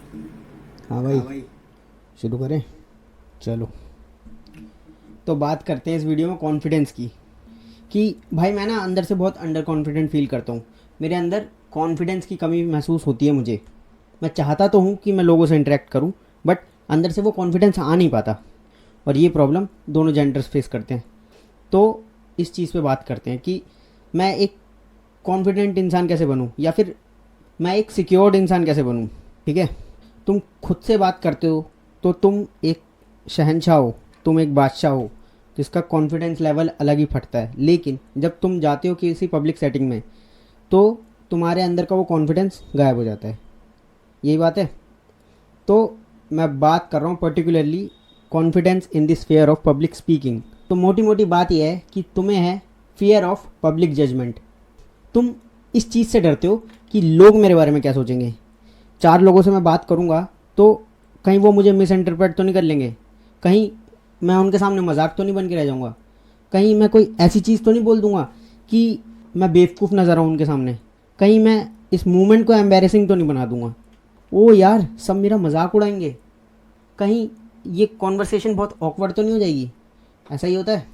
हाँ भाई, शुरू करें। चलो, तो बात करते हैं इस वीडियो में कॉन्फिडेंस की। कि भाई मैं ना अंदर से बहुत अंडर कॉन्फिडेंट फील करता हूँ। मेरे अंदर कॉन्फिडेंस की कमी महसूस होती है मुझे। मैं चाहता तो हूँ कि मैं लोगों से इंटरेक्ट करूँ, बट अंदर से वो कॉन्फिडेंस आ नहीं पाता। और ये प्रॉब्लम दोनों जेंडर्स फेस करते हैं। तो इस चीज़ पे बात करते हैं कि मैं एक कॉन्फिडेंट इंसान कैसे बनूँ, या फिर मैं एक सिक्योर्ड इंसान कैसे बनूँ। ठीक है, तुम खुद से बात करते हो तो तुम एक शहंशाह हो, तुम एक बादशाह हो, जिसका कॉन्फिडेंस लेवल अलग ही फटता है। लेकिन जब तुम जाते हो किसी पब्लिक सेटिंग में, तो तुम्हारे अंदर का वो कॉन्फिडेंस गायब हो जाता है। यही बात है। तो मैं बात कर रहा हूँ particularly confidence in this fair of public speaking. तो मोटी मोटी बात यह है कि तुम्हें है फियर ऑफ पब्लिक जजमेंट। तुम इस चीज़ से डरते हो कि लोग मेरे बारे में क्या सोचेंगे। चार लोगों से मैं बात करूँगा तो कहीं वो मुझे मिस इंटरप्रेट तो नहीं कर लेंगे, कहीं मैं उनके सामने मजाक तो नहीं बन के रह जाऊँगा, कहीं मैं कोई ऐसी चीज़ तो नहीं बोल दूँगा कि मैं बेवकूफ़ नज़र आऊँ उनके सामने, कहीं मैं इस मूवमेंट को एम्बेरसिंग तो नहीं बना दूँगा। ओ यार, सब मेरा मजाक उड़ाएंगे, कहीं ये कॉन्वर्सेशन बहुत ऑकवर्ड तो नहीं हो जाएगी। ऐसा ही होता है।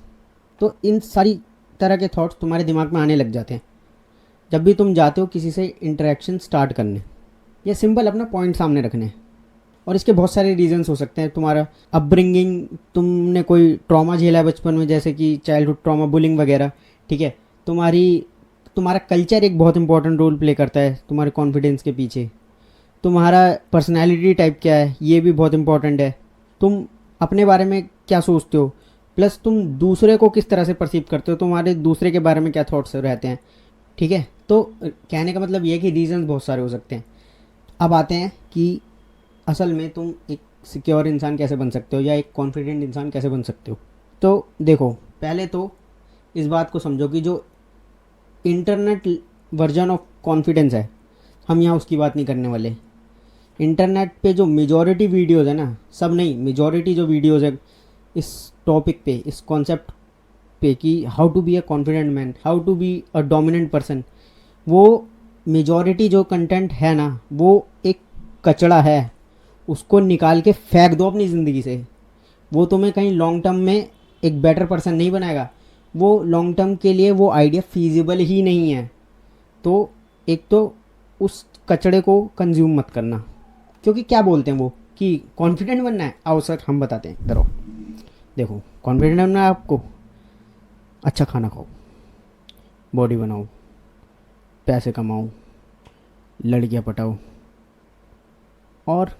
तो इन सारी तरह के थॉट्स तुम्हारे दिमाग में आने लग जाते हैं जब भी तुम जाते हो किसी से इंटरेक्शन स्टार्ट करने, या सिंपल अपना पॉइंट सामने रखने। और इसके बहुत सारे रीजंस हो सकते हैं। तुम्हारा अपब्रिंगिंग, तुमने कोई ट्रॉमा झेला है बचपन में, जैसे कि चाइल्डहुड ट्रॉमा, बुलिंग वगैरह। ठीक है, तुम्हारी तुम्हारा कल्चर एक बहुत इंपॉर्टेंट रोल प्ले करता है तुम्हारे कॉन्फिडेंस के पीछे। तुम्हारा पर्सनैलिटी टाइप क्या है, ये भी बहुत इंपॉर्टेंट है। तुम अपने बारे में क्या सोचते हो, प्लस तुम दूसरे को किस तरह से परसीव करते हो, तुम्हारे दूसरे के बारे में क्या थॉट्स रहते हैं। ठीक है, तो कहने का मतलब ये है कि रीजंस बहुत सारे हो सकते हैं। अब आते हैं कि असल में तुम एक सिक्योर इंसान कैसे बन सकते हो, या एक कॉन्फिडेंट इंसान कैसे बन सकते हो। तो देखो, पहले तो इस बात को समझो कि जो इंटरनेट वर्जन ऑफ कॉन्फिडेंस है, हम यहाँ उसकी बात नहीं करने वाले। इंटरनेट पे जो मेजॉरिटी वीडियोज़ है ना, सब नहीं, मेजॉरिटी जो वीडियोज़ है इस टॉपिक पे, इस कॉन्सेप्ट पे कि how to be a confident man, how to be a dominant person, वो मेजॉरिटी जो कंटेंट है ना, वो एक कचड़ा है। उसको निकाल के फेंक दो अपनी ज़िंदगी से। वो तुम्हें कहीं लॉन्ग टर्म में एक बेटर पर्सन नहीं बनाएगा। वो लॉन्ग टर्म के लिए वो आइडिया फीजिबल ही नहीं है। तो एक तो उस कचड़े को कंज्यूम मत करना। क्योंकि क्या बोलते हैं वो कि कॉन्फिडेंट बनना है, आओ सर हम बताते हैं, इधर आओ। देखो, कॉन्फिडेंट बनना है आपको, अच्छा खाना खाओ, बॉडी बनाओ, पैसे कमाओ, लड़कियां पटाओ, और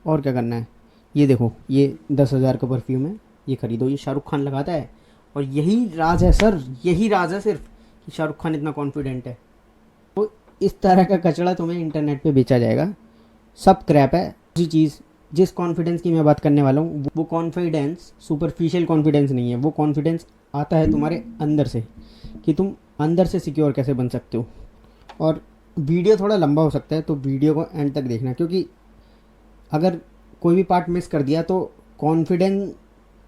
और क्या करना है। ये देखो, ये 10,000 का परफ्यूम है, ये खरीदो, ये शाहरुख खान लगाता है। और यही राज है सर, यही राज है सिर्फ, कि शाहरुख खान इतना कॉन्फिडेंट है। तो इस तरह का कचड़ा तुम्हें इंटरनेट पे बेचा जाएगा, सब क्रैप है। दूसरी चीज़, जिस कॉन्फिडेंस की मैं बात करने वाला हूँ, वो कॉन्फिडेंस सुपरफिशियल कॉन्फिडेंस नहीं है। वो कॉन्फिडेंस आता है तुम्हारे अंदर से, कि तुम अंदर से सिक्योर कैसे बन सकते हो। और वीडियो थोड़ा लंबा हो सकता है, तो वीडियो को एंड तक देखना, क्योंकि अगर कोई भी पार्ट मिस कर दिया तो कॉन्फिडेंट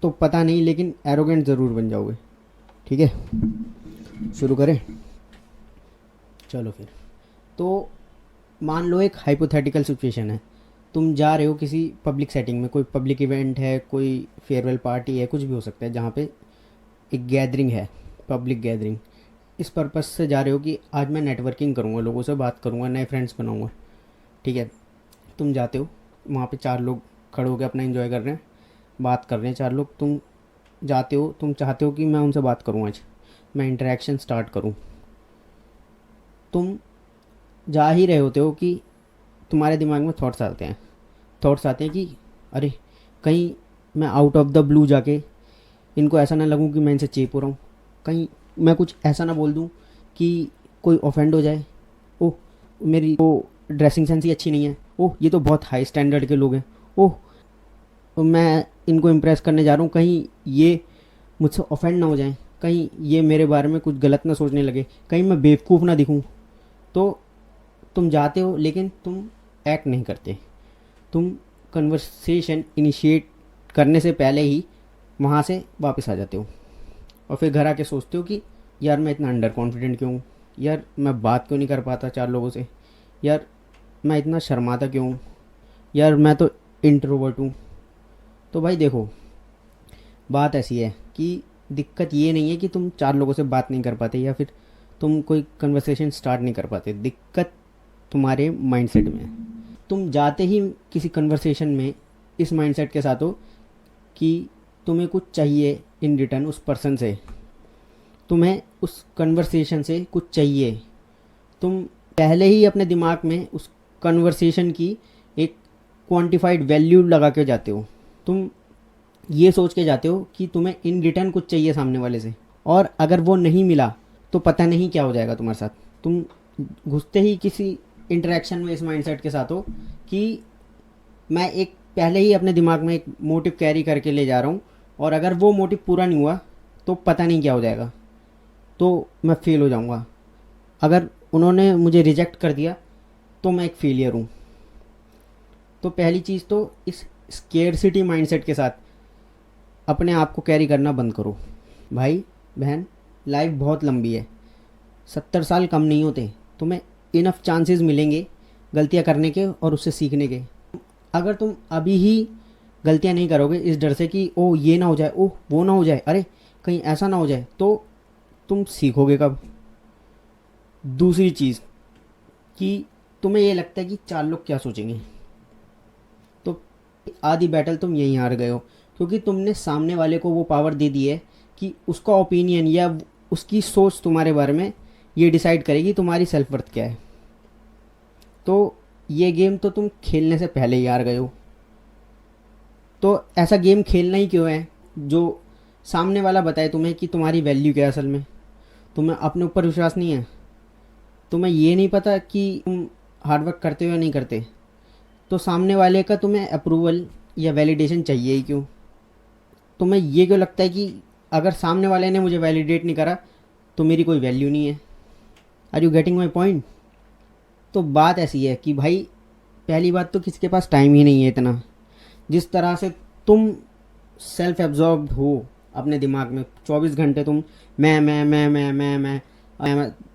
तो पता नहीं, लेकिन एरोगेंट ज़रूर बन जाओगे। ठीक है, शुरू करें। चलो फिर। तो मान लो एक हाइपोथेटिकल सिचुएशन है। तुम जा रहे हो किसी पब्लिक सेटिंग में, कोई पब्लिक इवेंट है, कोई फेयरवेल पार्टी है, कुछ भी हो सकता है, जहाँ पे एक गैदरिंग है, पब्लिक गैदरिंग। इस पर्पज़ से जा रहे हो कि आज मैं नेटवर्किंग करूँगा, लोगों से बात करूँगा, नए फ्रेंड्स बनाऊँगा। ठीक है, तुम जाते हो, वहाँ पे चार लोग खड़े होकर अपना एंजॉय कर रहे हैं, बात कर रहे हैं चार लोग। तुम जाते हो, तुम चाहते हो कि मैं उनसे बात करूँ, आज मैं इंटरेक्शन स्टार्ट करूँ। तुम जा ही रहे होते हो कि तुम्हारे दिमाग में थॉट्स आते हैं। थॉट्स आते हैं कि अरे, कहीं मैं आउट ऑफ द ब्लू जाके इनको ऐसा ना लगूं कि मैं इनसे चेप हो रहा हूँ, कहीं मैं कुछ ऐसा ना बोल दूँ कि कोई ऑफेंड हो जाए। ओह, मेरी वो ड्रेसिंग सेंस ही अच्छी नहीं है। ओह, ये तो बहुत हाई स्टैंडर्ड के लोग हैं। ओह, मैं इनको इम्प्रेस करने जा रहा हूँ, कहीं ये मुझसे ऑफेंड ना हो जाएं, कहीं ये मेरे बारे में कुछ गलत ना सोचने लगे, कहीं मैं बेवकूफ़ ना दिखूँ। तो तुम जाते हो, लेकिन तुम एक्ट नहीं करते। तुम कन्वर्सेशन इनिशिएट करने से पहले ही वहाँ से वापस आ जाते हो, और फिर घर आके सोचते हो कि यार मैं इतना अंडर कॉन्फिडेंट क्यों हूँ, यार मैं बात क्यों नहीं कर पाता चार लोगों से, यार मैं इतना शर्माता क्यों हूँ, यार मैं तो इंट्रोवर्ट हूँ। तो भाई देखो, बात ऐसी है कि दिक्कत ये नहीं है कि तुम 4 लोगों से बात नहीं कर पाते या फिर तुम कोई कन्वर्सेशन स्टार्ट नहीं कर पाते। दिक्कत तुम्हारे माइंडसेट में है। तुम जाते ही किसी कन्वर्सेशन में इस माइंडसेट के साथ हो कि तुम्हें कुछ चाहिए इन रिटर्न उस पर्सन से, तुम्हें उस कन्वर्सेशन से कुछ चाहिए। तुम पहले ही अपने दिमाग में उस कन्वर्सेशन की एक क्वांटिफाइड वैल्यू लगा के जाते हो। तुम ये सोच के जाते हो कि तुम्हें इन रिटर्न कुछ चाहिए सामने वाले से, और अगर वो नहीं मिला तो पता नहीं क्या हो जाएगा तुम्हारे साथ। तुम घुसते ही किसी इंटरेक्शन में इस माइंडसेट के साथ हो कि मैं एक पहले ही अपने दिमाग में एक मोटिव कैरी करके ले जा रहा हूँ, और अगर वो मोटिव पूरा नहीं हुआ तो पता नहीं क्या हो जाएगा, तो मैं फेल हो जाऊँगा। अगर उन्होंने मुझे रिजेक्ट कर दिया तो मैं एक फेलियर हूँ। तो पहली चीज़ तो इस स्केर्सिटी माइंडसेट के साथ अपने आप को कैरी करना बंद करो। भाई बहन, लाइफ बहुत लंबी है, 70 साल कम नहीं होते। तुम्हें इनफ चांसेस मिलेंगे गलतियां करने के और उससे सीखने के। अगर तुम अभी ही गलतियां नहीं करोगे इस डर से कि ओ ये ना हो जाए, ओ वो ना हो जाए, अरे कहीं ऐसा ना हो जाए, तो तुम सीखोगे कब? दूसरी चीज़ कि तुम्हें ये लगता है कि 4 लोग क्या सोचेंगे, तो आधी बैटल तुम यहीं हार गए हो, क्योंकि तुमने सामने वाले को वो पावर दे दी है कि उसका ओपिनियन या उसकी सोच तुम्हारे बारे में ये डिसाइड करेगी तुम्हारी सेल्फ वर्थ क्या है। तो ये गेम तो तुम खेलने से पहले ही हार गए हो। तो ऐसा गेम खेलना ही क्यों है जो सामने वाला बताए तुम्हें कि तुम्हारी वैल्यू क्या है। असल में तुम्हें अपने ऊपर विश्वास नहीं है, तुम्हें ये नहीं पता कि तुम हार्डवर्क करते हो या नहीं करते, तो सामने वाले का तुम्हें अप्रूवल या वैलिडेशन चाहिए ही क्यों? तुम्हें ये क्यों लगता है कि अगर सामने वाले ने मुझे वैलिडेट नहीं करा तो मेरी कोई वैल्यू नहीं है? Are you getting my point? तो बात ऐसी है कि भाई पहली बात तो किसी के पास टाइम ही नहीं है इतना। जिस तरह से तुम सेल्फ एब्जॉर्ब्ड हो अपने दिमाग में, 24 घंटे तुम मैं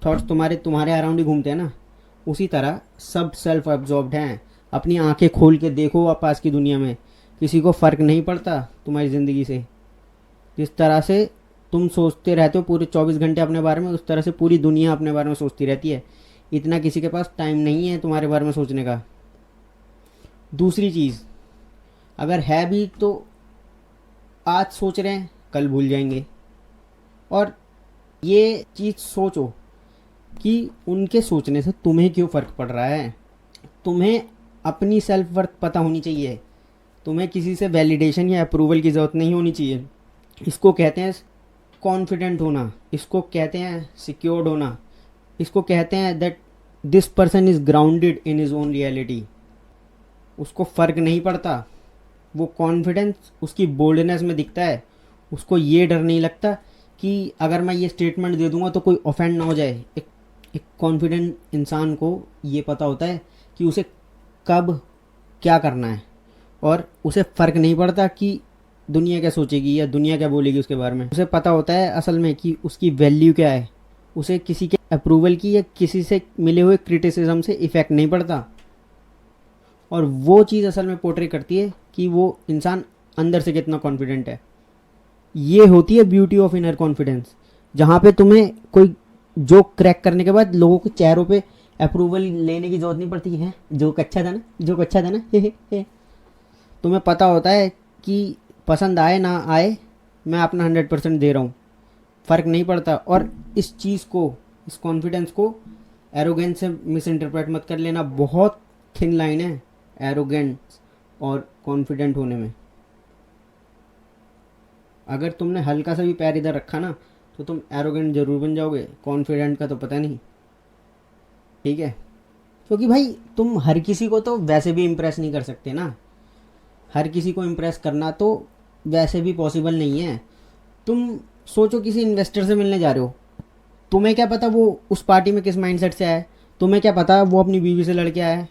थॉट्स तुम्हारे अराउंड ही घूमते हैं ना, उसी तरह सब सेल्फ एब्जॉर्ब्ड हैं। अपनी आंखें खोल के देखो आप पास की दुनिया में, किसी को फ़र्क नहीं पड़ता तुम्हारी ज़िंदगी से। जिस तरह से तुम सोचते रहते हो पूरे 24 घंटे अपने बारे में, उस तरह से पूरी दुनिया अपने बारे में सोचती रहती है। इतना किसी के पास टाइम नहीं है तुम्हारे बारे में सोचने का। दूसरी चीज़, अगर है भी तो आज सोच रहे हैं कल भूल जाएंगे। और ये चीज़ सोचो कि उनके सोचने से तुम्हें क्यों फ़र्क पड़ रहा है। तुम्हें अपनी सेल्फ वर्थ पता होनी चाहिए। तुम्हें किसी से वैलिडेशन या अप्रूवल की ज़रूरत नहीं होनी चाहिए। इसको कहते हैं कॉन्फिडेंट होना, इसको कहते हैं सिक्योर्ड होना, इसको कहते हैं that this person is grounded in his own reality. उसको फ़र्क नहीं पड़ता, वो कॉन्फिडेंस उसकी बोल्डनेस में दिखता है। उसको ये डर नहीं लगता कि अगर मैं ये स्टेटमेंट दे दूंगा तो कोई ऑफेंड ना हो जाए। एक कॉन्फिडेंट इंसान को ये पता होता है कि उसे कब क्या करना है, और उसे फ़र्क नहीं पड़ता कि दुनिया क्या सोचेगी या दुनिया क्या बोलेगी उसके बारे में। उसे पता होता है असल में कि उसकी वैल्यू क्या है। उसे किसी के अप्रूवल की या किसी से मिले हुए क्रिटिसिज्म से इफ़ेक्ट नहीं पड़ता। और वो चीज़ असल में पोर्ट्रे करती है कि वो इंसान अंदर से कितना कॉन्फिडेंट है। ये होती है ब्यूटी ऑफ इनर कॉन्फिडेंस, जहाँ पे तुम्हें कोई जोक क्रैक करने के बाद लोगों के चेहरों पे अप्रूवल लेने की जरूरत नहीं पड़ती है। जोक अच्छा था ना, जोक अच्छा था ना, हे। तुम्हें पता होता है कि पसंद आए ना आए मैं अपना 100% दे रहा हूँ, फ़र्क नहीं पड़ता। और इस चीज़ को, इस कॉन्फिडेंस को एरोगेंस से मिस इंटरप्रेट मत कर लेना। बहुत थिन लाइन है एरोगेंस और कॉन्फिडेंट होने में। अगर तुमने हल्का सा भी पैर इधर रखा ना तो तुम एरोगेंट ज़रूर बन जाओगे, कॉन्फिडेंट का तो पता नहीं। ठीक है, क्योंकि भाई तुम हर किसी को तो वैसे भी इम्प्रेस नहीं कर सकते ना। हर किसी को इम्प्रेस करना तो वैसे भी पॉसिबल नहीं है। तुम सोचो किसी इन्वेस्टर से मिलने जा रहे हो, तुम्हें क्या पता वो उस पार्टी में किस माइंडसेट से आया है? तुम्हें क्या पता वो अपनी बीवी से लड़के आया है?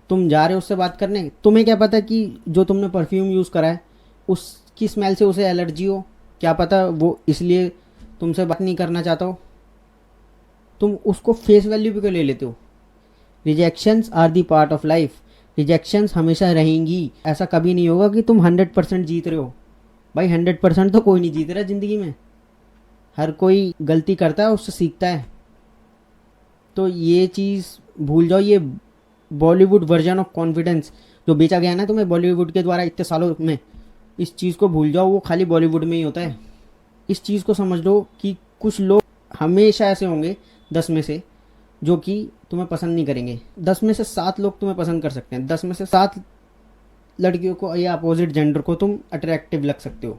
तुम जा रहे हो उससे बात करने, तुम्हें क्या पता कि जो तुमने परफ्यूम यूज़ करा है उसकी स्मेल से उसे एलर्जी हो? क्या पता वो इसलिए तुमसे बात नहीं करना चाहता हो? तुम उसको फेस वैल्यू पे क्यों ले लेते हो? Rejections are the part of life. Rejections हमेशा रहेंगी। ऐसा कभी नहीं होगा कि तुम 100% जीत रहे हो। भाई 100% तो कोई नहीं जीत रहा ज़िंदगी में, हर कोई गलती करता है, उससे सीखता है। तो ये चीज़ भूल जाओ। ये बॉलीवुड वर्जन ऑफ कॉन्फिडेंस जो बेचा गया ना तुम्हें बॉलीवुड के द्वारा इतने सालों में, इस चीज़ को भूल जाओ। वो खाली बॉलीवुड में ही होता है। इस चीज़ को समझ लो कि कुछ लोग हमेशा ऐसे होंगे 10 में से जो कि तुम्हें पसंद नहीं करेंगे। 10 में से 7 लोग तुम्हें पसंद कर सकते हैं। 10 में से 7 लड़कियों को या अपोजिट जेंडर को तुम अट्रैक्टिव लग सकते हो,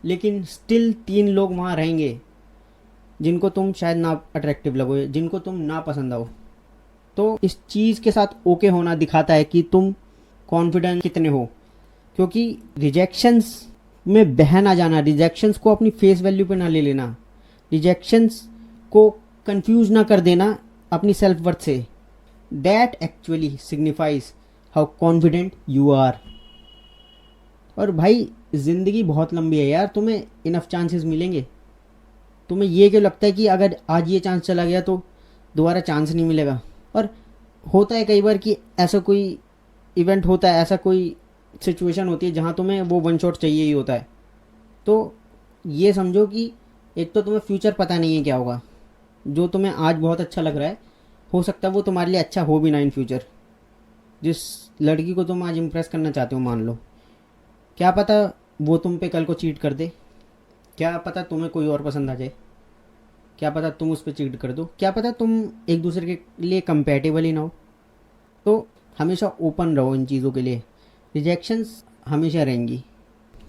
लेकिन स्टिल 3 लोग वहाँ रहेंगे जिनको तुम शायद ना अट्रैक्टिव लगो, जिनको तुम ना पसंद आओ। तो इस चीज़ के साथ ओके होना दिखाता है कि तुम कॉन्फिडेंट कितने हो। क्योंकि रिजेक्शंस में बह ना जाना, रिजेक्शंस को अपनी फेस वैल्यू पे ना ले लेना, रिजेक्शंस को कंफ्यूज ना कर देना अपनी सेल्फ वर्थ से। That actually signifies how confident you are. और भाई ज़िंदगी बहुत लंबी है यार, तुम्हें इनफ चांसेस मिलेंगे। तुम्हें ये क्यों लगता है कि अगर आज ये चांस चला गया तो दोबारा चांस नहीं मिलेगा। और होता है कई बार कि ऐसा कोई इवेंट होता है, ऐसा कोई सिचुएशन होती है जहाँ तुम्हें वो वन शॉट चाहिए ही होता है। तो ये समझो कि एक तो तुम्हें फ्यूचर पता नहीं है क्या होगा। जो तुम्हें आज बहुत अच्छा लग रहा है, हो सकता है वो तुम्हारे लिए अच्छा हो भी ना इन फ्यूचर। जिस लड़की को तुम आज इम्प्रेस करना चाहते हो, मान लो, क्या पता वो तुम पे कल को चीट कर दे, क्या पता तुम्हें कोई और पसंद आ जाए, क्या पता तुम उस पर चीट कर दो, क्या पता तुम एक दूसरे के लिए कंपैटिबल ही ना हो। तो हमेशा ओपन रहो इन चीज़ों के लिए। रिजेक्शंस हमेशा रहेंगी,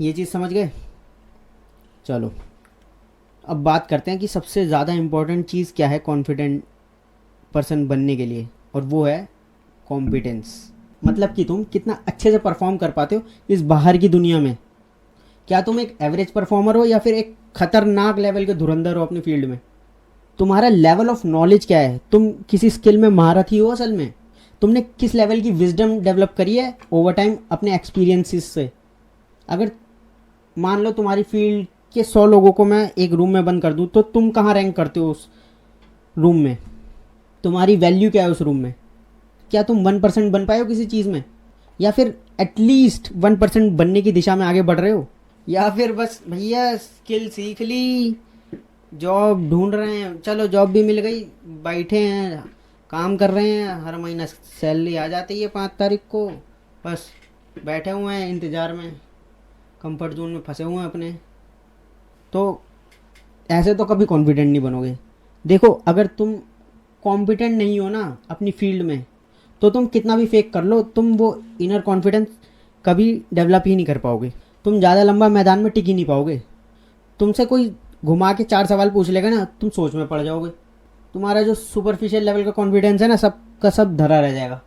ये चीज़ समझ गए। चलो अब बात करते हैं कि सबसे ज़्यादा इम्पोर्टेंट चीज़ क्या है कॉन्फिडेंट पर्सन बनने के लिए, और वो है कॉम्पिटेंस। मतलब कि तुम कितना अच्छे से परफॉर्म कर पाते हो इस बाहर की दुनिया में। क्या तुम एक एवरेज परफॉर्मर हो या फिर एक खतरनाक लेवल के धुरंधर हो अपनी फील्ड में? तुम्हारा लेवल ऑफ नॉलेज क्या है? तुम किसी स्किल में महारथी हो असल में? तुमने किस लेवल की विजडम डेवलप करी है ओवर टाइम अपने एक्सपीरियंसेस से? अगर मान लो तुम्हारी फील्ड के 100 लोगों को मैं एक रूम में बंद कर दूं, तो तुम कहाँ रैंक करते हो उस रूम में? तुम्हारी वैल्यू क्या है उस रूम में? क्या तुम 1% बन पाए हो किसी चीज़ में, या फिर एटलीस्ट 1% बनने की दिशा में आगे बढ़ रहे हो, या फिर बस भैया स्किल सीख ली, जॉब ढूंढ रहे हैं, चलो जॉब भी मिल गई, बैठे हैं काम कर रहे हैं, हर महीना सैलरी आ जाती है 5 तारीख को, बस बैठे हुए हैं इंतज़ार में, कंफर्ट जोन में फंसे हुए हैं अपने। तो ऐसे तो कभी कॉन्फिडेंट नहीं बनोगे। देखो अगर तुम कॉम्पिटेंट नहीं हो ना अपनी फील्ड में, तो तुम कितना भी फेक कर लो, तुम वो इनर कॉन्फिडेंस कभी डेवलप ही नहीं कर पाओगे। तुम ज़्यादा लंबा मैदान में टिक ही नहीं पाओगे। तुमसे कोई घुमा के 4 सवाल पूछ लेगा ना, तुम सोच में पड़ जाओगे। तुम्हारा जो सुपरफिशियल लेवल का कॉन्फिडेंस है ना, सब का सब धरा रह जाएगा।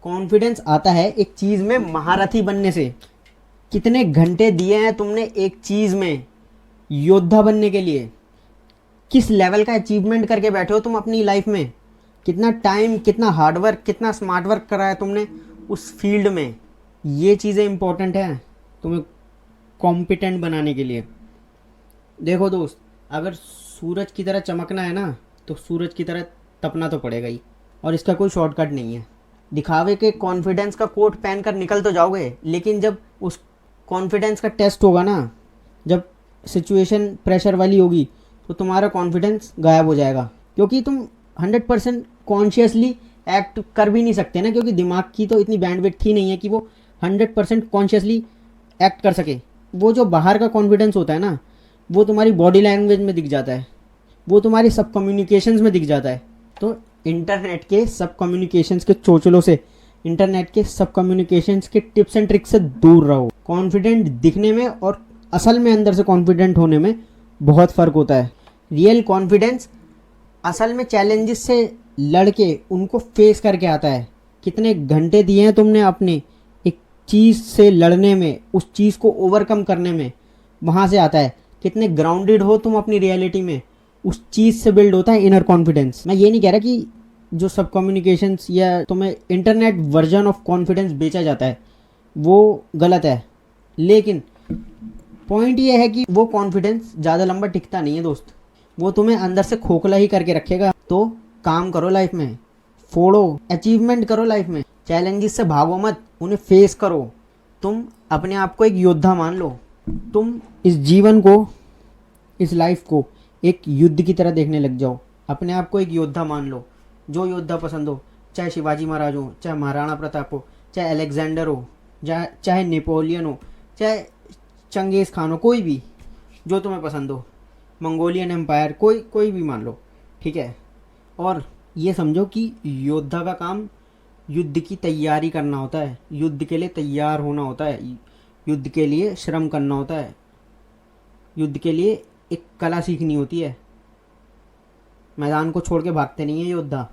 कॉन्फिडेंस आता है एक चीज़ में महारथी बनने से। कितने घंटे दिए हैं तुमने एक चीज़ में योद्धा बनने के लिए? किस लेवल का अचीवमेंट करके बैठे हो तुम अपनी लाइफ में? कितना टाइम, कितना हार्डवर्क, कितना स्मार्ट वर्क करा है तुमने उस फील्ड में? ये चीज़ें इंपॉर्टेंट हैं तुम्हें कॉम्पिटेंट बनाने के लिए। देखो दोस्त, अगर सूरज की तरह चमकना है ना, तो सूरज की तरह तपना तो पड़ेगा ही, और इसका कोई शॉर्टकट नहीं है। दिखावे के कॉन्फिडेंस का कोट पहन कर निकल तो जाओगे, लेकिन जब उस कॉन्फिडेंस का टेस्ट होगा ना, जब सिचुएशन प्रेशर वाली होगी, तो तुम्हारा कॉन्फिडेंस गायब हो जाएगा। क्योंकि तुम 100% कॉन्शियसली एक्ट कर भी नहीं सकते ना, क्योंकि दिमाग की तो इतनी बैंडविड्थ ही नहीं है कि वो 100% कॉन्शियसली एक्ट कर सके। वो जो बाहर का कॉन्फिडेंस होता है ना, वो तुम्हारी बॉडी लैंग्वेज में दिख जाता है, वो तुम्हारी सब कम्युनिकेशंस में दिख जाता है। तो इंटरनेट के सब कम्युनिकेशंस के चोचलों से, इंटरनेट के सब कम्युनिकेशंस के टिप्स एंड ट्रिक्स से दूर रहो। कॉन्फिडेंट दिखने में और असल में अंदर से कॉन्फिडेंट होने में बहुत फ़र्क होता है। रियल कॉन्फिडेंस असल में चैलेंजेस से लड़के उनको फेस करके आता है। कितने घंटे दिए हैं तुमने अपने एक चीज़ से लड़ने में, उस चीज़ को ओवरकम करने में, वहाँ से आता है। कितने ग्राउंडेड हो तुम अपनी रियलिटी में, उस चीज़ से बिल्ड होता है इनर कॉन्फिडेंस। मैं ये नहीं कह रहा कि जो सब कम्युनिकेशंस या तुम्हें इंटरनेट वर्जन ऑफ कॉन्फिडेंस बेचा जाता है वो गलत है, लेकिन पॉइंट ये है कि वो कॉन्फिडेंस ज़्यादा लंबा टिकता नहीं है दोस्त। वो तुम्हें अंदर से खोखला ही करके रखेगा। तो काम करो लाइफ में, फोड़ो, अचीवमेंट करो लाइफ में। चैलेंजेस से भागो मत, उन्हें फेस करो। तुम अपने आप को एक योद्धा मान लो। तुम इस जीवन को, इस लाइफ को एक युद्ध की तरह देखने लग जाओ। अपने आप को एक योद्धा मान लो। जो योद्धा पसंद हो, चाहे शिवाजी महाराज हो, चाहे महाराणा प्रताप हो, चाहे अलेक्जेंडर हो, चाहे नेपोलियन हो, चाहे चंगेज़ खान हो, कोई भी जो तुम्हें पसंद हो, मंगोलियन एम्पायर, कोई भी मान लो, ठीक है। और ये समझो कि योद्धा का काम युद्ध की तैयारी करना होता है, युद्ध के लिए तैयार होना होता है, युद्ध के लिए श्रम करना होता है, युद्ध के लिए एक कला सीखनी होती है। मैदान को छोड़ के भागते नहीं है योद्धा।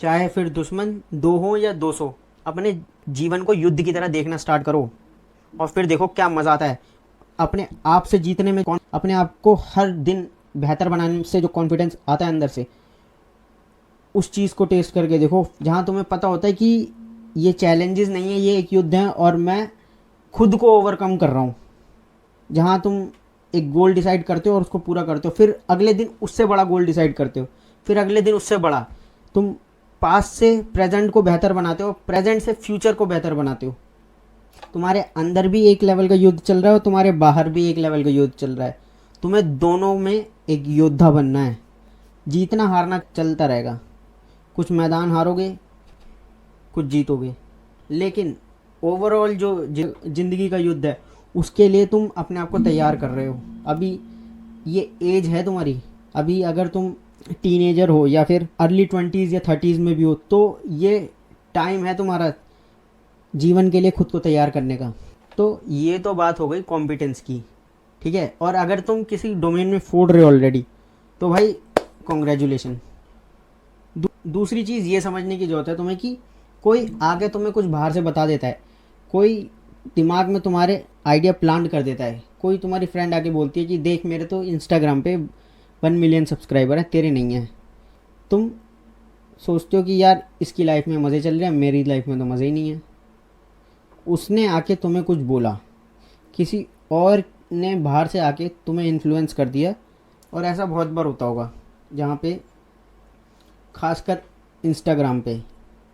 चाहे फिर दुश्मन 2 हो या 200, अपने जीवन को युद्ध की तरह देखना स्टार्ट करो और फिर देखो क्या मज़ा आता है। अपने आप से जीतने में, अपने आप को हर दिन बेहतर बनाने से जो कॉन्फिडेंस आता है अंदर से, उस चीज़ को टेस्ट करके देखो, जहाँ तुम्हें पता होता है कि ये चैलेंजेस नहीं है, ये एक युद्ध है और मैं खुद को ओवरकम कर रहा हूँ। जहाँ तुम एक गोल डिसाइड करते हो और उसको पूरा करते हो, फिर अगले दिन उससे बड़ा गोल डिसाइड करते हो, फिर अगले दिन उससे बड़ा। तुम पास्ट से प्रेजेंट को बेहतर बनाते हो, प्रेजेंट से फ्यूचर को बेहतर बनाते हो। तुम्हारे अंदर भी एक लेवल का युद्ध चल रहा है और तुम्हारे बाहर भी एक लेवल का युद्ध चल रहा है। तुम्हें दोनों में एक योद्धा बनना है। जीतना हारना चलता रहेगा, कुछ मैदान हारोगे, कुछ जीतोगे, लेकिन ओवरऑल जो ज़िंदगी का युद्ध है उसके लिए तुम अपने आप को तैयार कर रहे हो। अभी ये एज है तुम्हारी। अभी अगर तुम टीनेजर हो या फिर अर्ली 20s या 30s में भी हो, तो ये टाइम है तुम्हारा जीवन के लिए खुद को तैयार करने का। तो ये तो बात हो गई कॉम्पिटेंस की, ठीक है। और अगर तुम किसी डोमेन में फोड़ रहे हो ऑलरेडी, तो भाई कॉन्ग्रेचुलेशन। दूसरी चीज़ ये समझने की ज़रूरत है तुम्हें कि कोई आगे तुम्हें कुछ बाहर से बता देता है, कोई दिमाग में तुम्हारे आइडिया प्लांट कर देता है, कोई तुम्हारी फ्रेंड आके बोलती है कि देख मेरे तो इंस्टाग्राम पे 1 मिलियन सब्सक्राइबर हैं, तेरे नहीं हैं। तुम सोचते हो कि यार इसकी लाइफ में मज़े चल रहे हैं, मेरी लाइफ में तो मज़े ही नहीं है। उसने आके तुम्हें कुछ बोला, किसी और ने बाहर से आके तुम्हें इन्फ्लुएंस कर दिया। और ऐसा बहुत बार होता होगा, जहाँ पे खासकर इंस्टाग्राम पे,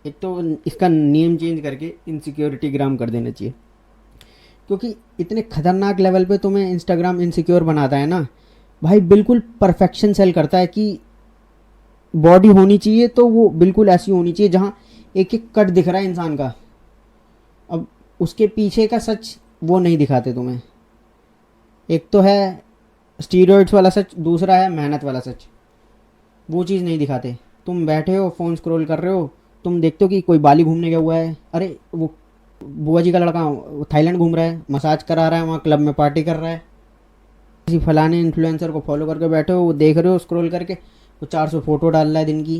एक तो इसका नेम चेंज करके इनसिक्योरिटी ग्राम कर देना चाहिए, क्योंकि इतने खतरनाक लेवल पे तुम्हें इंस्टाग्राम इनसिक्योर बनाता है ना भाई। बिल्कुल परफेक्शन सेल करता है कि बॉडी होनी चाहिए तो वो बिल्कुल ऐसी होनी चाहिए जहाँ एक एक कट दिख रहा है इंसान का। अब उसके पीछे का सच वो नहीं दिखाते तुम्हें। एक तो है स्टीरॉइड्स वाला सच, दूसरा है मेहनत वाला सच। वो चीज़ नहीं दिखाते। तुम बैठे हो, फ़ोन स्क्रॉल कर रहे हो, तुम देखते हो कि कोई बाली घूमने गया हुआ है, अरे वो बुआ जी का लड़का थाईलैंड घूम रहा है, मसाज करा रहा है, वहाँ क्लब में पार्टी कर रहा है। किसी फलाने इन्फ्लुएंसर को फॉलो करके बैठे हो, वो देख रहे हो स्क्रॉल करके, वो 400 फ़ोटो डाल रहा है दिन की,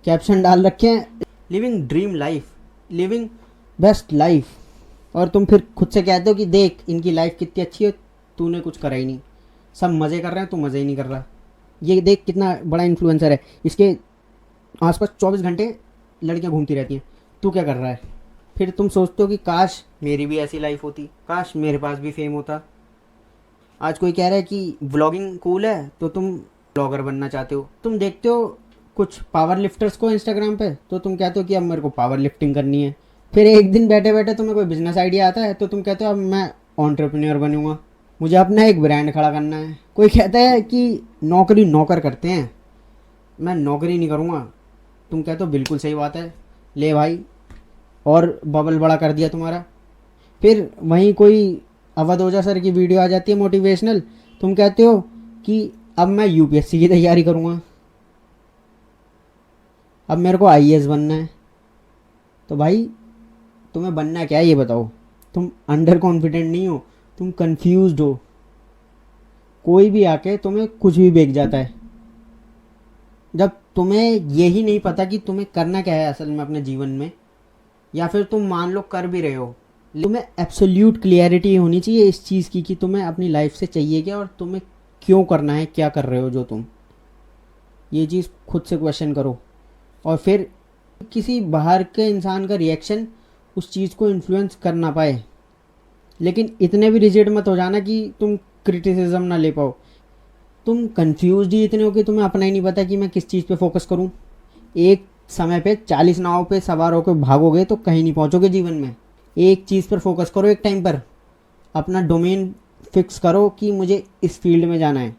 कैप्शन डाल रखे हैं, living dream life, living best life. और तुम फिर खुद से कहते हो कि देख इनकी लाइफ कितनी अच्छी है, तूने कुछ करा ही नहीं। सब मज़े कर रहे हैं, तू मज़े ही नहीं कर रहा। ये देख कितना बड़ा इन्फ्लुएंसर है, इसके आसपास 24 घंटे लड़कियां घूमती रहती हैं, तू क्या कर रहा है। फिर तुम सोचते हो कि काश मेरी भी ऐसी लाइफ होती, काश मेरे पास भी फेम होता। आज कोई कह रहा है कि व्लॉगिंग कूल है तो तुम ब्लॉगर बनना चाहते हो। तुम देखते हो कुछ पावर लिफ्टर्स को इंस्टाग्राम पे, तो तुम कहते हो कि अब मेरे को पावर लिफ्टिंग करनी है। फिर एक दिन बैठे बैठे तुम्हें कोई बिजनेस आइडिया आता है, तो तुम कहते हो अब मैं एंटरप्रेन्योर बनूंगा, मुझे अपना एक ब्रांड खड़ा करना है। कोई कहता है कि नौकरी नौकर करते हैं, मैं नौकरी नहीं करूँगा। तुम कहते हो बिल्कुल सही बात है, ले भाई, और बबल बड़ा कर दिया तुम्हारा। फिर वहीं कोई अवध ओझा सर की वीडियो आ जाती है मोटिवेशनल, तुम कहते हो कि अब मैं यूपीएससी की तैयारी करूँगा, अब मेरे को आईएएस बनना है। तो भाई तुम्हें बनना क्या है ये बताओ। तुम अंडर कॉन्फिडेंट नहीं हो, तुम कंफ्यूज्ड हो। कोई भी आके तुम्हें कुछ भी बेच जाता है। जब तुम्हें यही नहीं पता कि तुम्हें करना क्या है असल में अपने जीवन में, या फिर तुम मान लो कर भी रहे हो, तुम्हें एब्सोल्यूट क्लियरिटी होनी चाहिए इस चीज़ की कि तुम्हें अपनी लाइफ से चाहिए क्या और तुम्हें क्यों करना है, क्या कर रहे हो जो तुम। ये चीज़ खुद से क्वेश्चन करो। और फिर किसी बाहर के इंसान का रिएक्शन उस चीज़ को इन्फ्लुएंस कर ना पाए, लेकिन इतने भी रिजिड मत हो जाना कि तुम क्रिटिसिज्म ना ले पाओ। तुम कंफ्यूज्ड ही इतने हो कि तुम्हें अपना ही नहीं पता कि मैं किस चीज़ पे फोकस करूं। एक समय पे 40 नाव पे सवार होकर भागोगे तो कहीं नहीं पहुंचोगे जीवन में। एक चीज़ पर फोकस करो एक टाइम पर। अपना डोमेन फिक्स करो कि मुझे इस फील्ड में जाना है।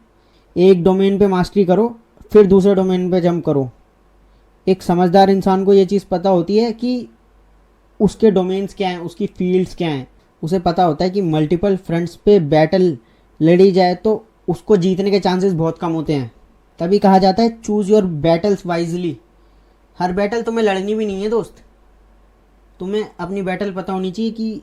एक डोमेन पे मास्टरी करो, फिर दूसरे डोमेन पे जंप करो। एक समझदार इंसान को ये चीज़ पता होती है कि उसके डोमेन्स क्या हैं, उसकी फील्ड्स क्या हैं। उसे पता होता है कि मल्टीपल फ्रंट्स पे बैटल लड़ी जाए तो उसको जीतने के चांसेस बहुत कम होते हैं। तभी कहा जाता है choose your battles wisely. Her battle तुम्हें लड़नी भी नहीं है दोस्त। तुम्हें अपनी बैटल पता होनी चाहिए कि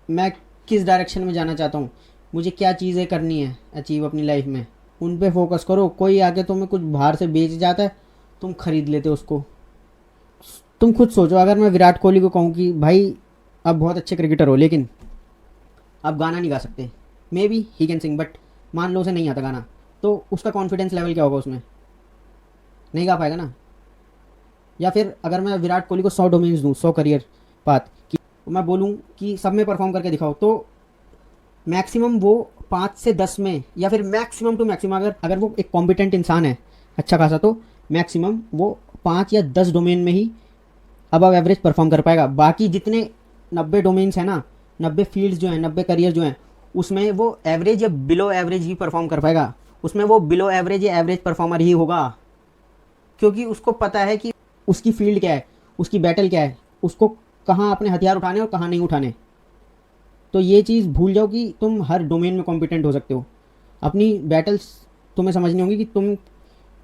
मैं किस डायरेक्शन में जाना चाहता हूँ, मुझे क्या चीज़ें करनी है अचीव अपनी लाइफ में। उन पे फोकस करो। कोई आके तुम्हें कुछ बाहर से बेच जाता है, तुम खरीद लेते हो उसको। तुम खुद सोचो, अगर मैं विराट कोहली को कहूँ कि भाई आप बहुत अच्छे क्रिकेटर हो लेकिन आप गाना नहीं गा सकते, may be he can sing, but मान लो उसे नहीं आता गाना, तो उसका कॉन्फिडेंस लेवल क्या होगा उसमें? नहीं गा पाएगा ना। या फिर अगर मैं विराट कोहली को 100 डोमेन्स दूँ, 100 करियर पाथ कि मैं बोलूँ कि सब में परफॉर्म करके दिखाओ, तो मैक्सिमम वो 5 से 10 में, या फिर मैक्सिमम टू मैक्सिमम अगर वो एक कॉम्पिटेंट इंसान है अच्छा खासा, तो मैक्सिमम वो 5 या 10 डोमेन में ही अबव एवरेज परफॉर्म कर पाएगा। बाकी जितने 90 डोमेन्स हैं ना, 90 फील्ड्स जो हैं, 90 करियर जो हैं, उसमें वो एवरेज या बिलो एवरेज ही परफॉर्म कर पाएगा। उसमें वो बिलो एवरेज या एवरेज परफॉर्मर ही होगा, क्योंकि उसको पता है कि उसकी फील्ड क्या है, उसकी बैटल क्या है, उसको कहाँ अपने हथियार उठाने और कहाँ नहीं उठाने। तो ये चीज़ भूल जाओ कि तुम हर डोमेन में कॉम्पिटेंट हो सकते हो। अपनी बैटल्स तुम्हें समझनी होगी कि तुम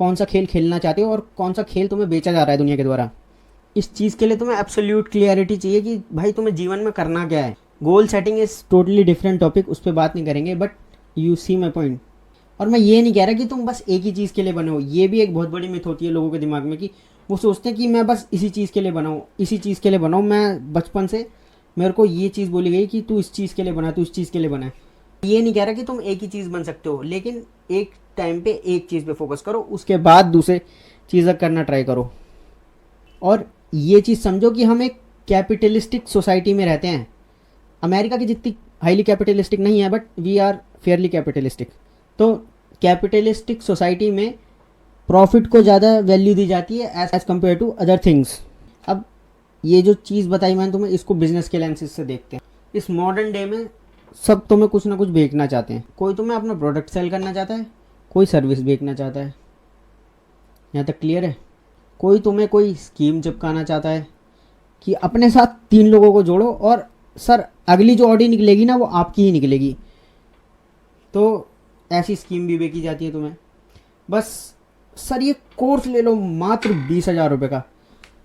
कौन सा खेल खेलना चाहते हो और कौन सा खेल तुम्हें बेचा जा रहा है दुनिया के द्वारा। इस चीज़ के लिए तुम्हें एब्सोल्यूट क्लियरिटी चाहिए कि भाई तुम्हें जीवन में करना क्या है। Goal setting is totally different topic, उस पर बात नहीं करेंगे, but you see my point. और मैं ये नहीं कह रहा कि तुम बस एक ही चीज़ के लिए बने हो। ये भी एक बहुत बड़ी मिथ होती है लोगों के दिमाग में कि वो सोचते हैं कि मैं बस इसी चीज़ के लिए बनाऊँ, इसी चीज़ के लिए बनाऊँ। मैं बचपन से मेरे को ये चीज़ बोली गई कि तू इस चीज़ के लिए बना, तू इस चीज़ के लिए बना। ये नहीं कह रहा कि तुम एक ही चीज़ बन सकते हो, लेकिन एक टाइम पे एक चीज़ पे फोकस करो, उसके बाद दूसरे चीज़ें करना ट्राई करो। और ये चीज़ समझो कि हम एक कैपिटलिस्टिक सोसाइटी में रहते हैं। अमेरिका की जितनी हाईली कैपिटलिस्टिक नहीं है, but we are fairly capitalistic. तो कैपिटलिस्टिक सोसाइटी में प्रॉफिट को ज़्यादा वैल्यू दी जाती है as compared to other things. अब ये जो चीज़ बताई मैंने तुम्हें, इसको बिजनेस के लेंसेज से देखते हैं। इस मॉडर्न डे में सब तुम्हें कुछ ना कुछ बेचना चाहते हैं। कोई तुम्हें अपना प्रोडक्ट सेल करना चाहता है, कोई सर्विस बेचना चाहता है। यहाँ तक क्लियर है? कोई तुम्हें कोई स्कीम चिपकाना चाहता है कि अपने साथ 3 लोगों को जोड़ो और सर अगली जो ऑडी निकलेगी ना वो आपकी ही निकलेगी। तो ऐसी स्कीम भी बेची जाती है तुम्हें। बस सर ये कोर्स ले लो मात्र 20,000 रुपये का,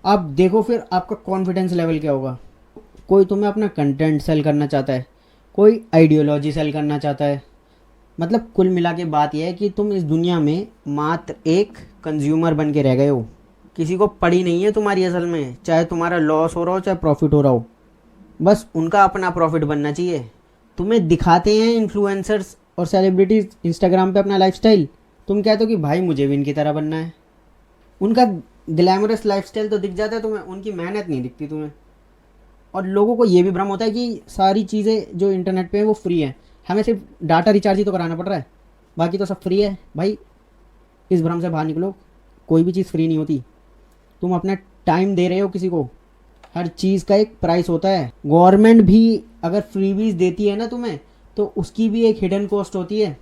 आप देखो फिर आपका कॉन्फिडेंस लेवल क्या होगा। कोई तुम्हें अपना कंटेंट सेल करना चाहता है, कोई आइडियोलॉजी सेल करना चाहता है। मतलब कुल मिला के बात यह है कि तुम इस दुनिया में मात्र एक कंज्यूमर बन के रह गए हो। किसी को पड़ी नहीं है तुम्हारी असल में, चाहे तुम्हारा लॉस हो रहा हो चाहे प्रॉफिट हो रहा हो। बस उनका अपना प्रॉफिट बनना चाहिए। तुम्हें दिखाते हैं इन्फ्लुएंसर्स और सेलिब्रिटीज़ इंस्टाग्राम पे अपना लाइफस्टाइल, तुम कहते हो कि भाई मुझे भी इनकी तरह बनना है। उनका ग्लैमरस लाइफस्टाइल तो दिख जाता है तुम्हें, उनकी मेहनत नहीं दिखती तुम्हें। और लोगों को ये भी भ्रम होता है कि सारी चीज़ें जो इंटरनेट पे है वो फ्री है, हमें सिर्फ डाटा रिचार्ज ही तो कराना पड़ रहा है, बाकी तो सब फ्री है। भाई इस भ्रम से बाहर निकलो, कोई भी चीज़ फ्री नहीं होती। तुम अपना टाइम दे रहे हो किसी को, हर चीज़ का एक प्राइस होता है। गवर्नमेंट भी अगर फ्रीबीज देती है ना तुम्हें, तो उसकी भी एक हिडन कॉस्ट होती है।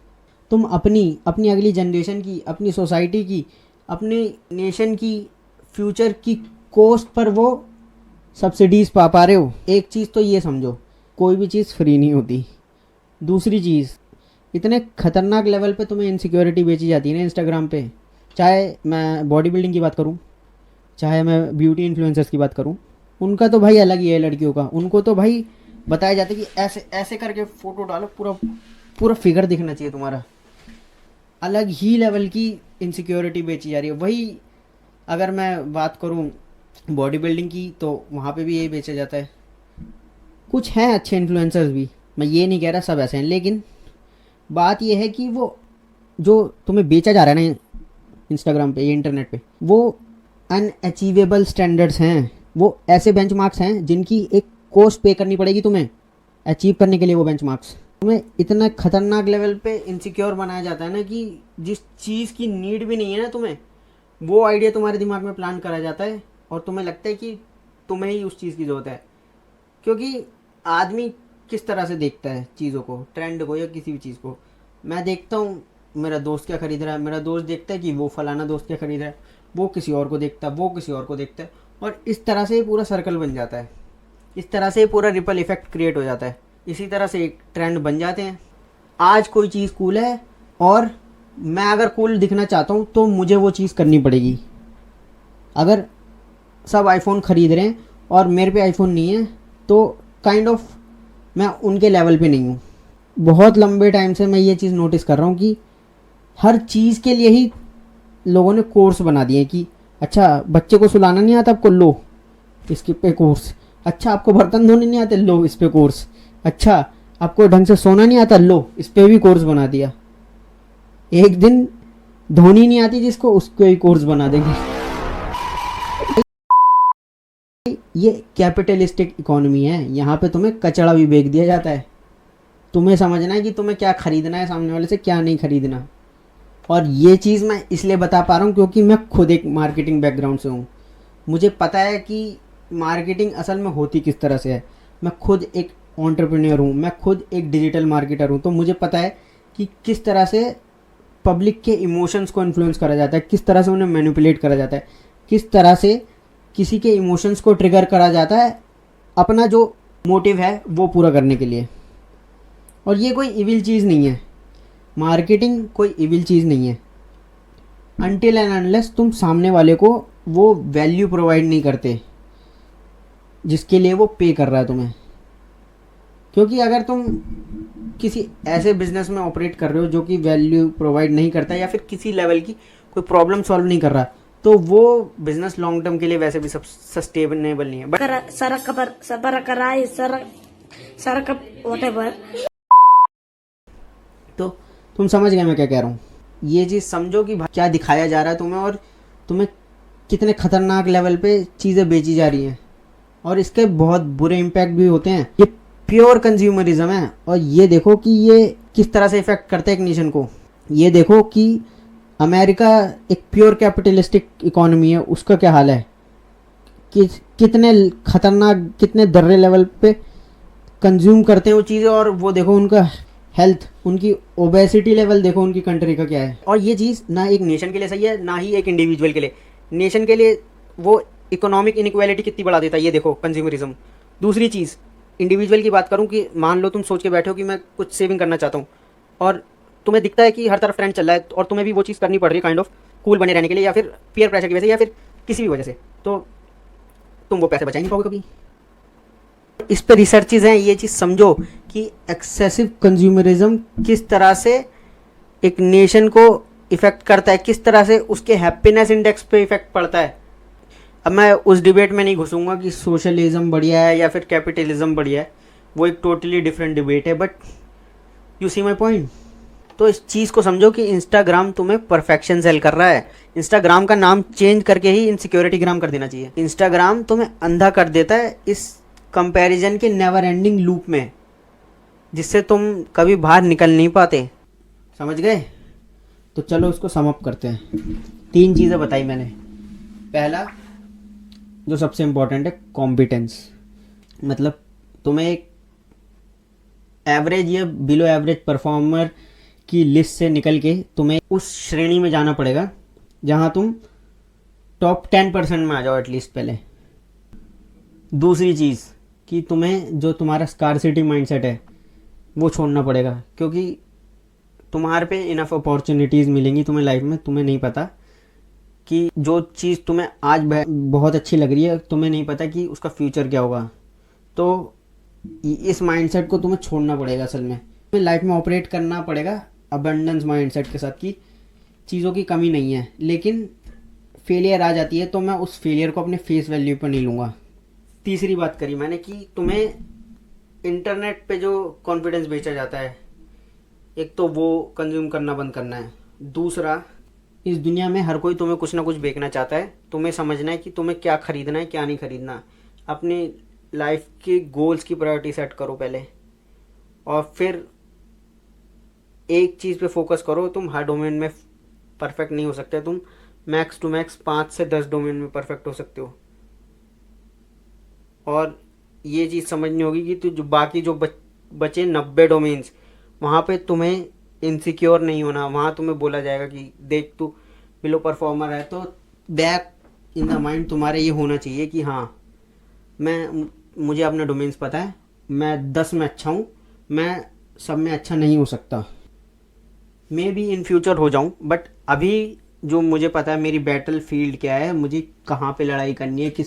तुम अपनी अगली जनरेशन की, अपनी सोसाइटी की, अपने नेशन की फ्यूचर की कॉस्ट पर वो सब्सिडीज़ पा रहे हो। एक चीज़ तो ये समझो, कोई भी चीज़ फ्री नहीं होती। दूसरी चीज़, इतने खतरनाक लेवल पे तुम्हें इनसिक्योरिटी बेची जाती है ना इंस्टाग्राम पे। चाहे मैं बॉडी बिल्डिंग की बात करूं, चाहे मैं ब्यूटी इन्फ्लुएंसर्स की बात करूं, उनका तो भाई अलग ही है लड़कियों का। उनको तो भाई बताया जाता है कि ऐसे ऐसे करके फ़ोटो डालो, पूरा फिगर दिखना चाहिए तुम्हारा। अलग ही लेवल की इनसिक्योरिटी बेची जा रही है। वही अगर मैं बात करूं बॉडी बिल्डिंग की, तो वहाँ पे भी यही बेचा जाता है। कुछ हैं अच्छे इन्फ्लुएंसर्स भी, मैं ये नहीं कह रहा सब ऐसे हैं, लेकिन बात ये है कि वो जो तुम्हें बेचा जा रहा है ना इंस्टाग्राम पे या इंटरनेट पे, वो अनअचीवेबल स्टैंडर्ड्स हैं। वो ऐसे बेंचमार्क्स हैं जिनकी एक कॉस्ट पे करनी पड़ेगी तुम्हें अचीव करने के लिए। वो बेंचमार्क्स तुम्हें इतना खतरनाक लेवल पे इनसिक्योर बनाया जाता है ना कि जिस चीज़ की नीड भी नहीं है ना तुम्हें, वो आइडिया तुम्हारे दिमाग में प्लान करा जाता है और तुम्हें लगता है कि तुम्हें ही उस चीज़ की ज़रूरत है। क्योंकि आदमी किस तरह से देखता है चीज़ों को, ट्रेंड को या किसी भी चीज़ को। मैं देखता हूँ मेरा दोस्त क्या खरीद रहा है, मेरा दोस्त देखता है कि वो फलाना दोस्त क्या खरीद रहा है, वो किसी और को देखता है, वो किसी और को देखता है, और इस तरह से पूरा सर्कल बन जाता है। इस तरह से पूरा रिपल इफेक्ट क्रिएट हो जाता है। इसी तरह से एक ट्रेंड बन जाते हैं। आज कोई चीज़ कूल है और मैं अगर कूल दिखना चाहता हूँ तो मुझे वो चीज़ करनी पड़ेगी। अगर सब आईफोन ख़रीद रहे हैं और मेरे पे आईफोन नहीं है तो काइंड ऑफ मैं उनके लेवल पे नहीं हूँ। बहुत लंबे टाइम से मैं ये चीज़ नोटिस कर रहा हूँ कि हर चीज़ के लिए ही लोगों ने कोर्स बना दिए कि अच्छा बच्चे को सुलाना नहीं आता आपको, लो इसके पे कोर्स। अच्छा आपको बर्तन धोने नहीं आते, लो इस पे कोर्स। अच्छा आपको ढंग से सोना नहीं आता, लो इस पे भी कोर्स बना दिया। एक दिन धोनी नहीं आती जिसको, उसको ही कोर्स बना देंगे। ये कैपिटलिस्टिक इकोनॉमी है, यहाँ पे तुम्हें कचड़ा भी बेच दिया जाता है। तुम्हें समझना है कि तुम्हें क्या खरीदना है, सामने वाले से क्या नहीं खरीदना। और ये चीज़ मैं इसलिए बता पा रहा हूँ क्योंकि मैं खुद एक मार्केटिंग बैकग्राउंड से हूँ। मुझे पता है कि मार्केटिंग असल में होती किस तरह से है। मैं खुद एक एंटरप्रेन्योर हूँ, मैं खुद एक डिजिटल मार्केटर हूँ, तो मुझे पता है कि किस तरह से पब्लिक के इमोशंस को इन्फ्लुएंस करा जाता है, किस तरह से उन्हें मैनिपुलेट करा जाता है, किस तरह से किसी के इमोशंस को ट्रिगर करा जाता है अपना जो मोटिव है वो पूरा करने के लिए। और ये कोई इविल चीज़ नहीं है, मार्केटिंग कोई इविल चीज़ नहीं है अनटिल एंड अनलेस तुम सामने वाले को वो वैल्यू प्रोवाइड नहीं करते जिसके लिए वो पे कर रहा है तुम्हें। क्योंकि अगर तुम किसी ऐसे बिजनेस में ऑपरेट कर रहे हो जो कि वैल्यू प्रोवाइड नहीं करता या फिर किसी लेवल की कोई प्रॉब्लम सॉल्व नहीं कर रहा, तो वो बिजनेस लॉन्ग टर्म के लिए वैसे भी सस्टेनेबल नहीं है। बट तो तुम समझ गए मैं क्या कह रहा हूँ। ये चीज़ समझो कि क्या दिखाया जा रहा है तुम्हें और तुम्हें कितने खतरनाक लेवल पे चीज़ें बेची जा रही हैं, और इसके बहुत बुरे इम्पैक्ट भी होते हैं। ये प्योर कंज्यूमरिज्म है। और ये देखो कि ये किस तरह से इफेक्ट करता है एक नेशन को। ये देखो कि अमेरिका एक प्योर कैपिटलिस्टिक इकोनॉमी है, उसका क्या हाल है, कि कितने खतरनाक, कितने दर्रे लेवल पे कंज्यूम करते हैं वो चीज़ें। और वो देखो उनका हेल्थ, उनकी ओबेसिटी लेवल देखो उनकी कंट्री का क्या है। और ये चीज़ ना एक नेशन के लिए सही है ना ही एक इंडिविजुअल के लिए। नेशन के लिए वो इकोनॉमिक इनइक्वालिटी कितनी बढ़ा देता है, ये देखो कंज्यूमरिज्म। दूसरी चीज़ इंडिविजुअल की बात करूँ कि मान लो तुम सोच के बैठे हो कि मैं कुछ सेविंग करना चाहता हूँ और तुम्हें दिखता है कि हर तरफ ट्रेंड चल रहा है और तुम्हें भी वो चीज़ करनी पड़ रही है काइंड ऑफ कूल बने रहने के लिए या फिर पीयर प्रेशर की वजह से या फिर किसी भी वजह से, तो तुम वो पैसे बचा ही नहीं पाओगे कभी। इस पे रिसर्चेज हैं, ये चीज़ समझो कि एक्सेसिव कंज्यूमरिज्म किस तरह से एक नेशन को इफ़ेक्ट करता है, किस तरह से उसके हैप्पीनेस इंडेक्स पे इफ़ेक्ट पड़ता है। अब मैं उस डिबेट में नहीं घुसूंगा कि सोशलिज्म बढ़िया है या फिर कैपिटलिज्म बढ़िया है, वो एक टोटली डिफरेंट डिबेट है। But you see my point. तो इस चीज़ को समझो कि इंस्टाग्राम तुम्हें परफेक्शन सेल कर रहा है। इंस्टाग्राम का नाम चेंज करके ही इनसिक्योरिटी ग्राम कर देना चाहिए। इंस्टाग्राम तुम्हें अंधा कर देता है इस कंपैरिजन के नेवर एंडिंग लूप में, जिससे तुम कभी बाहर निकल नहीं पाते। समझ गए? तो चलो उसको सम अप करते हैं। 3 चीज़ें बताई मैंने। पहला जो सबसे इम्पोर्टेंट है, कॉम्पिटेंस। मतलब तुम्हें एक एवरेज या बिलो एवरेज परफॉर्मर की लिस्ट से निकल के तुम्हें उस श्रेणी में जाना पड़ेगा जहां तुम टॉप 10% में आ जाओ एटलीस्ट पहले। दूसरी चीज़ कि तुम्हें जो तुम्हारा स्कार्सिटी माइंडसेट है वो छोड़ना पड़ेगा, क्योंकि तुम्हारे पे इनफ अपॉर्चुनिटीज़ मिलेंगी तुम्हें लाइफ में। तुम्हें नहीं पता कि जो चीज़ तुम्हें आज बहुत अच्छी लग रही है, तुम्हें नहीं पता कि उसका फ्यूचर क्या होगा। तो इस माइंडसेट को तुम्हें छोड़ना पड़ेगा। असल में तुम्हें लाइफ में ऑपरेट करना पड़ेगा अबंडेंस माइंडसेट के साथ कि चीज़ों की कमी नहीं है, लेकिन फेलियर आ जाती है तो मैं उस फेलियर को अपने फेस वैल्यू पर नहीं लूँगा। तीसरी बात करी मैंने कि तुम्हें इंटरनेट पे जो कॉन्फिडेंस बेचा जाता है, एक तो वो कंज्यूम करना बंद करना है। दूसरा, इस दुनिया में हर कोई तुम्हें कुछ ना कुछ बेचना चाहता है। तुम्हें समझना है कि तुम्हें क्या खरीदना है क्या नहीं खरीदना। अपनी लाइफ के गोल्स की प्रायोरिटी सेट करो पहले, और फिर एक चीज़ पे फोकस करो। तुम हर डोमेन में परफेक्ट नहीं हो सकते, तुम मैक्स टू मैक्स 5 से 10 डोमेन में परफेक्ट हो सकते हो। और ये चीज़ समझनी होगी कि तो जो बाकी जो बचे 90 डोमेन्स, वहाँ पे तुम्हें इनसिक्योर नहीं होना। वहाँ तुम्हें बोला जाएगा कि देख तू बिलो परफॉर्मर है, तो बैक इन द माइंड तुम्हारे ये होना चाहिए कि हाँ मुझे अपने डोमेन्स पता है, मैं 10 में अच्छा हूँ, मैं सब में अच्छा नहीं हो सकता। मे बी इन फ्यूचर हो जाऊँ, बट अभी जो मुझे पता है मेरी बैटल फील्ड क्या है, मुझे कहाँ पे लड़ाई करनी है, किस